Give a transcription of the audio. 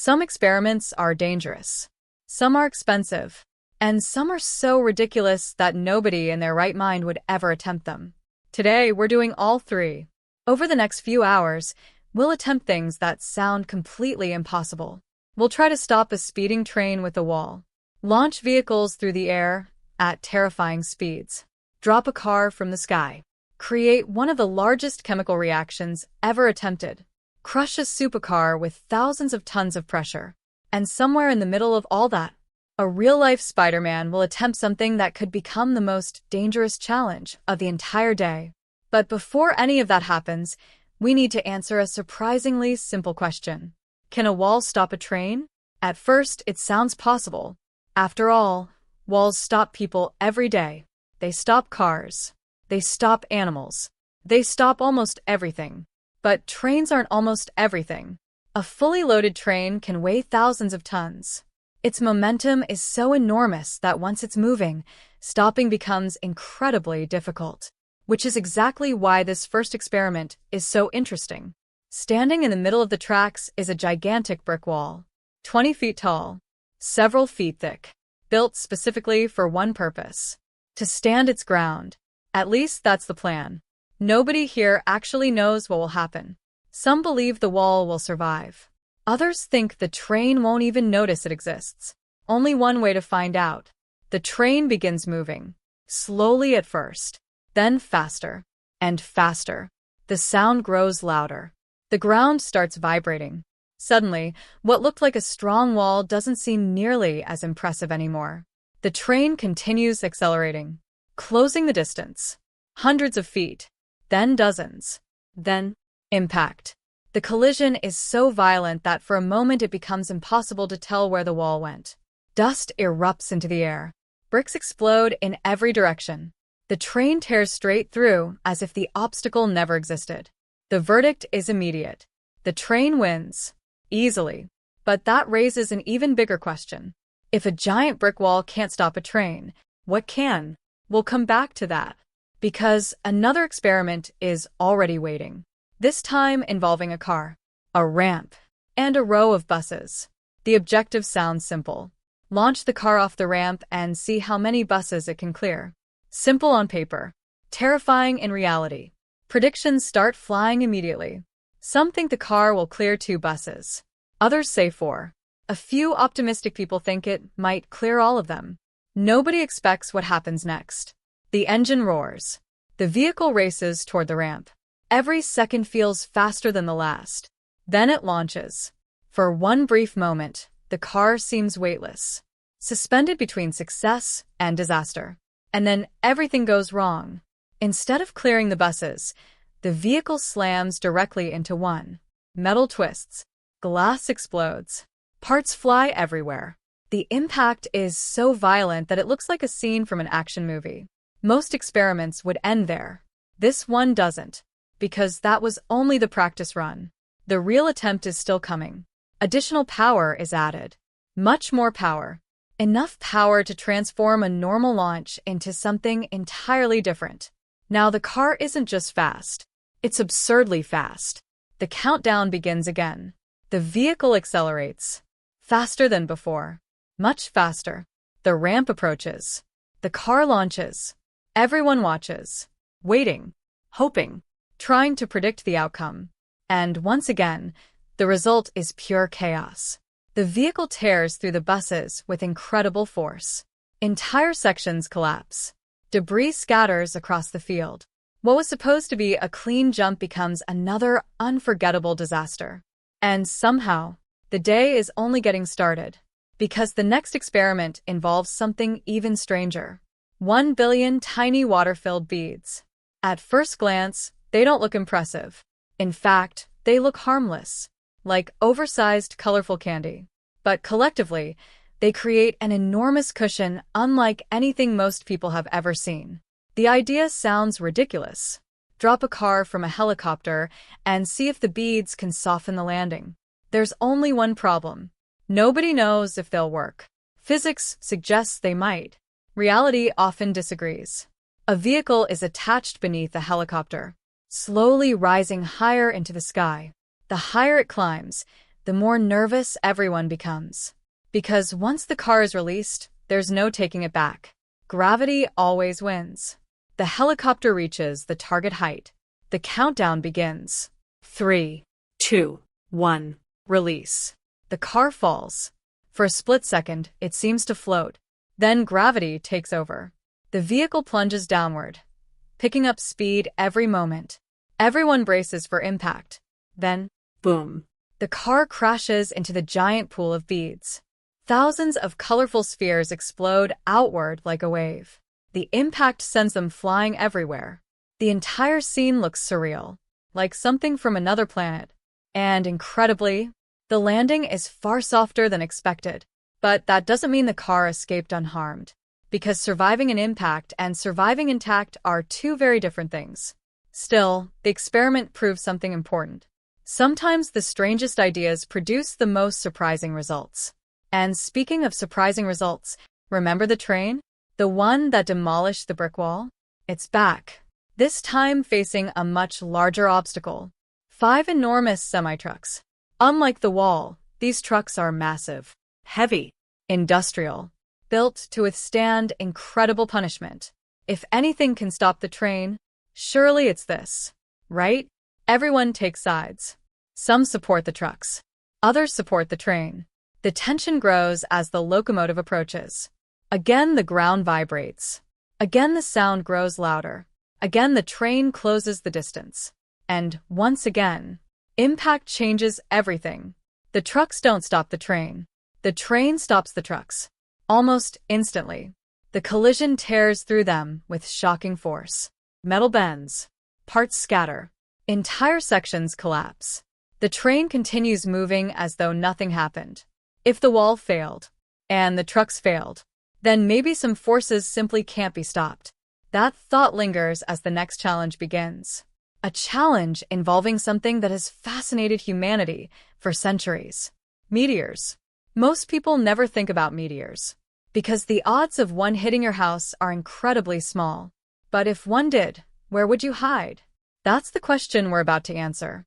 Some experiments are dangerous. Some are expensive. And some are so ridiculous that nobody in their right mind would ever attempt them. Today, we're doing all three. Over the next few hours, we'll attempt things that sound completely impossible. We'll try to stop a speeding train with a wall, launch vehicles through the air at terrifying speeds, drop a car from the sky, create one of the largest chemical reactions ever attempted, crush a supercar with thousands of tons of pressure. And somewhere in the middle of all that, a real-life Spider-Man will attempt something that could become the most dangerous challenge of the entire day. But before any of that happens, we need to answer a surprisingly simple question. Can a wall stop a train? At first, it sounds possible. After all, walls stop people every day. They stop cars. They stop animals. They stop almost everything. But trains aren't almost everything. A fully loaded train can weigh thousands of tons. Its momentum is so enormous that once it's moving, stopping becomes incredibly difficult. Which is exactly why this first experiment is so interesting. Standing in the middle of the tracks is a gigantic brick wall, 20 feet tall, several feet thick, built specifically for one purpose: to stand its ground. At least that's the plan. Nobody here actually knows what will happen. Some believe the wall will survive. Others think the train won't even notice it exists. Only one way to find out. The train begins moving, slowly at first, then faster and faster. The sound grows louder. The ground starts vibrating. Suddenly, what looked like a strong wall doesn't seem nearly as impressive anymore. The train continues accelerating, closing the distance. Hundreds of feet, then dozens, then impact. The collision is so violent that for a moment it becomes impossible to tell where the wall went. Dust erupts into the air. Bricks explode in every direction. The train tears straight through as if the obstacle never existed. The verdict is immediate. The train wins. Easily. But that raises an even bigger question. If a giant brick wall can't stop a train, what can? We'll come back to that. Because another experiment is already waiting. This time involving a car, a ramp, and a row of buses. The objective sounds simple. Launch the car off the ramp and see how many buses it can clear. Simple on paper, terrifying in reality. Predictions start flying immediately. Some think the car will clear 2 buses. Others say 4. A few optimistic people think it might clear all of them. Nobody expects what happens next. The engine roars. The vehicle races toward the ramp. Every second feels faster than the last. Then it launches. For one brief moment, the car seems weightless, suspended between success and disaster. And then everything goes wrong. Instead of clearing the buses, the vehicle slams directly into one. Metal twists. Glass explodes. Parts fly everywhere. The impact is so violent that it looks like a scene from an action movie. Most experiments would end there. This one doesn't. Because that was only the practice run. The real attempt is still coming. Additional power is added. Much more power. Enough power to transform a normal launch into something entirely different. Now the car isn't just fast. It's absurdly fast. The countdown begins again. The vehicle accelerates. Faster than before. Much faster. The ramp approaches. The car launches. Everyone watches. Waiting. Hoping. Trying to predict the outcome. And once again, the result is pure chaos. The vehicle tears through the buses with incredible force. Entire sections collapse. Debris scatters across the field. What was supposed to be a clean jump becomes another unforgettable disaster. And somehow, the day is only getting started. Because the next experiment involves something even stranger. 1 billion tiny water-filled beads. At first glance, they don't look impressive. In fact, they look harmless, like oversized, colorful candy. But collectively, they create an enormous cushion unlike anything most people have ever seen. The idea sounds ridiculous. Drop a car from a helicopter and see if the beads can soften the landing. There's only one problem. Nobody knows if they'll work. Physics suggests they might. Reality often disagrees. A vehicle is attached beneath a helicopter, slowly rising higher into the sky. The higher it climbs, the the more nervous everyone becomes. Because once the car is released, there's no taking it back. Gravity always wins. The helicopter reaches the target height. The countdown begins. 3, 2, 1. Release. The car falls. For a split second, it seems to float. Then gravity takes over. The vehicle plunges downward, picking up speed every moment. Everyone braces for impact. Then, boom. The car crashes into the giant pool of beads. Thousands of colorful spheres explode outward like a wave. The impact sends them flying everywhere. The entire scene looks surreal, like something from another planet. And incredibly, the landing is far softer than expected. But that doesn't mean the car escaped unharmed, because surviving an impact and surviving intact are two very different things. Still, the experiment proves something important. Sometimes the strangest ideas produce the most surprising results. And speaking of surprising results, remember the train? The one that demolished the brick wall? It's back. This time facing a much larger obstacle. 5 enormous semi-trucks. Unlike the wall, these trucks are massive, heavy, industrial, built to withstand incredible punishment. If anything can stop the train, surely it's this, right? Everyone takes sides. Some support the trucks. Others support the train. The tension grows as the locomotive approaches. Again, the ground vibrates. Again, the sound grows louder. Again, the train closes the distance. And once again, impact changes everything. The trucks don't stop the train. The train stops the trucks. Almost instantly, the collision tears through them with shocking force. Metal bends. Parts scatter. Entire sections collapse. The train continues moving as though nothing happened. If the wall failed, and the trucks failed, then maybe some forces simply can't be stopped. That thought lingers as the next challenge begins. A challenge involving something that has fascinated humanity for centuries. Meteors. Most people never think about meteors, because the odds of one hitting your house are incredibly small. But if one did, where would you hide? That's the question we're about to answer.